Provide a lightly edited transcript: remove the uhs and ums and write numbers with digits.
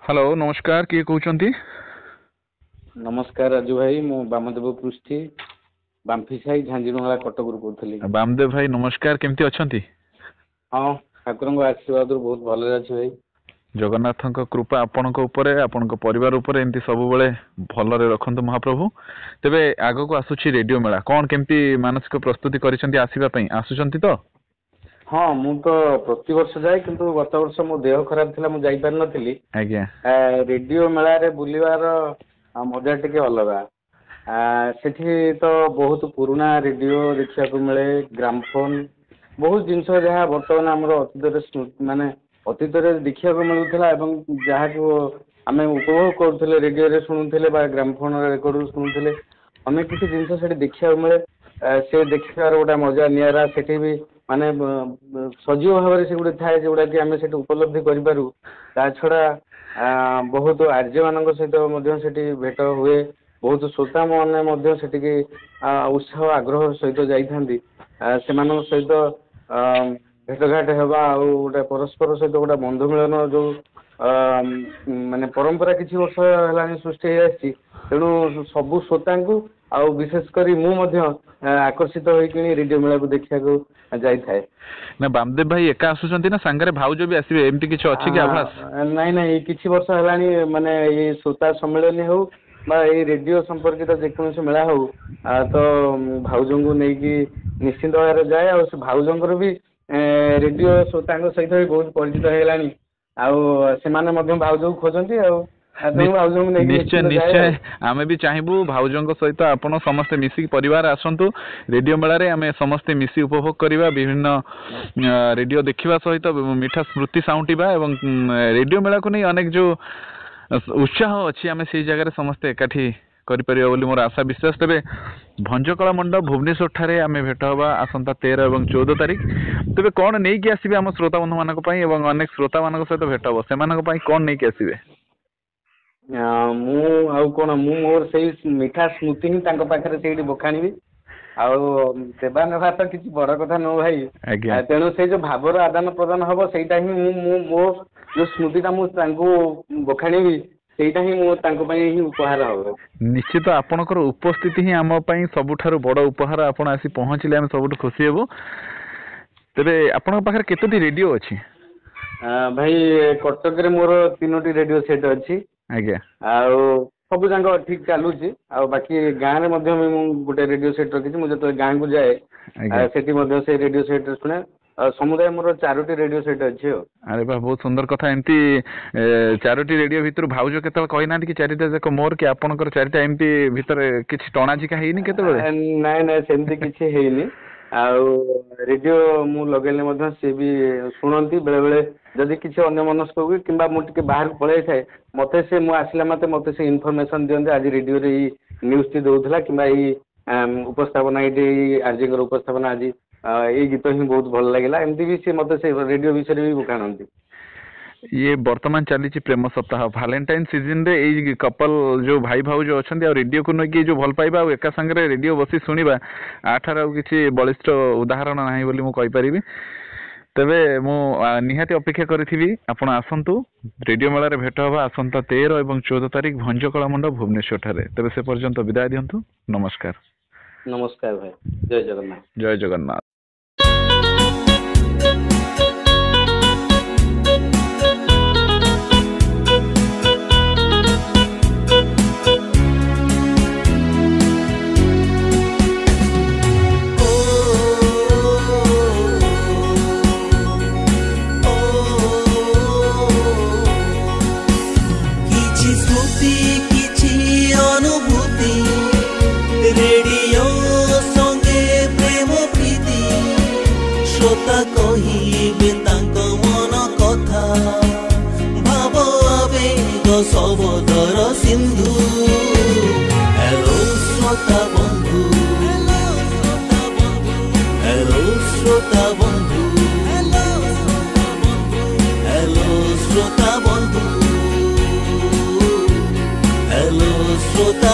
Hello नमस्कार किए कहते। नमस्कार राजू भाई मु बामदेव पृष्ठी बाम्फी साई झांझीडुंगला कटक कहूली। बामदेव भाई नमस्कार केमती अच्छी। हाँ ठाकुर आशीर्वाद बहुत भले अच्छे भाई। जगन्नाथ कृपा आपण आपण परिवार एमती सब भलरे रखु महाप्रभु। तेबे आग को आसुची रेडियो मेला कौन केमती मानसिक प्रस्तुति करिसेंती आसुचंती तो। हाँ मु तो प्रति वर्ष जाए किंतु गत वर्ष मो देह खराब थिला मु जाई पार नथिली। आज्ञा रेडियो मेला रे बुलिवार मजा टिके अलगा। सेठी तो बहुत पुराना रेडियो देखा मिले ग्रामफोन बहुत जिनस जहाँ बर्तमान आमर अतीत माने अतीत देखा मिलूला जहाँ को आम उपभोग करुले रेडियो शुणुले ग्रामफोन रेकर्ड शुणुले अनेक किसी जिनस देखा मिले। से देखार गोटे मजा निरा से भी माने सजीव भाव से गोटे थाए जोटा कि आम से उपलब्धि करूँ। ता छड़ा बहुत आर्य मान सहित भेट हुए बहुत श्रोता मैंने से उत्साह आग्रह सहित जाती से सहित भेटघाट होगा गोटे परस्पर सहित गोटे बंधु मिलन जो माने परंपरा किसी वर्ष है सृष्टि तेणु सबू श्रोता को आउ विशेषकर मु आकर्षित होकर रेडियो मेला को देखा जाए ना। बामदेव भाई एका आसुचंती ना सांगरे भाउज भी आसीबे एमती किछ अछि कि आभास नहीं नहीं किछि वर्ष हलानी माने ये श्रोता सम्मेलन हो बा ये रेडियो संपर्कित जेकोसी मेला हो तो भाउजों को नहीं निश्चिंत भाव जाए और भाउजों भी रेडियो श्रोता सहित भी बहुत परिचित होगानी आने भाउज खोजती निश्चय निश्चय आमे भी चाहबू भाउजों सहित आपण समस्ते मिसिक परिवार आसंतु रेडियो मेला रे आमे समस्ते मिसी उपभोग करिबा विभिन्न रेडियो देखिबा सहित मिठा स्मृति साउंटिबा एवं रेडियो मेला को नहीं अनेक जो उत्साह अच्छी आमे से जगह समस्ते एकाठी करिपरिबा बोली मोर आशा विश्वास। तेबे भंजकला मंडप भुवनेश्वर ठारे आमे भेट हवा आसंता 13 और 14 तारिख। तेबे कोन नै कि आसीबे हम श्रोता बंधु मानक पई एवं अनेक श्रोता मानक सहित भेट हबो से मानक पई कोन नै कि आसीबे कौन मु मोर से मिठा स्मृति ही पाखे से बखाणी देवा ना तो किसी बड़ कथा नो भाई तेणु से जो भावर आदान प्रदान हम सहीटा ही मो जो स्मृतिटा मुझे बखाणी सेटा ही उपहार हम निश्चित आपणकर उपस्थिति ही आम सबुठारु बड़ उपहार आपण आसी पहुँचले आम सब खुशी हेबु। तेबे आपण पाखे केतोटी रेडियो अछि भाई कटक रे मोर 3टी रेडियो सेट अछि आज्ञा सब जाक ठीक चलुची बाकी गाँव में गोटे रेडियो सेट रखी मुझे गाँव को जाए से रेडियो सेट शुणे समुदाय मोर 4टी रेडियो सेट अच्छी। अरे बा बहुत सुंदर कथा एमती 4टी रेडियो भितर भाउज केतल कहि ना कि 4टा जाक मोर कि आपनकर 4टा एमती भितर किछि टणाजिका हेइनी केतबेले नाइ नाइ सेमती किछि हेइनी रेडियो मु लगेले सी भी शुणती बेले बेले जदि किसी अन्य मनस्क हुए कि मुझे बाहर पलि थाए मत से मुसला मत से इनफर्मेशन दिखते आज रेडियो रे न्यूज टी दौला कि उपस्थापना ये आर्जी उपस्थापना आज ये गीत ही बहुत भल लगे एमती भी सी मत से रेडियो विषय भी बुखाणती। ये वर्तमान चली प्रेम सप्ताह वैलेंटाइन सीजन रे ए कपल जो भाई भाव जो अच्छा रेडियो को नहीं जो भल पाइबा एका संगे रेडियो बसी शुणा आठार किसी बलिष्ठ उदाहरण ना बोली मुझे कहीपरि। तेबे मु निहाती अपेक्षा करी आपण आसंतु रेडियो मेला रे भेट हवा आसंता 13 और 14 तारिख भंजकला मंडप भुवनेश्वर ठारे। तेबे से पर्यंत विदाय दियंतु नमस्कार। नमस्कार भाई जय जगन्नाथ जय जगन्नाथ। सबदर सिंधु हेलो श्रोता बंधु हेलो श्रोता बंधु हेलो श्रोता बंधु हेलो श्रोता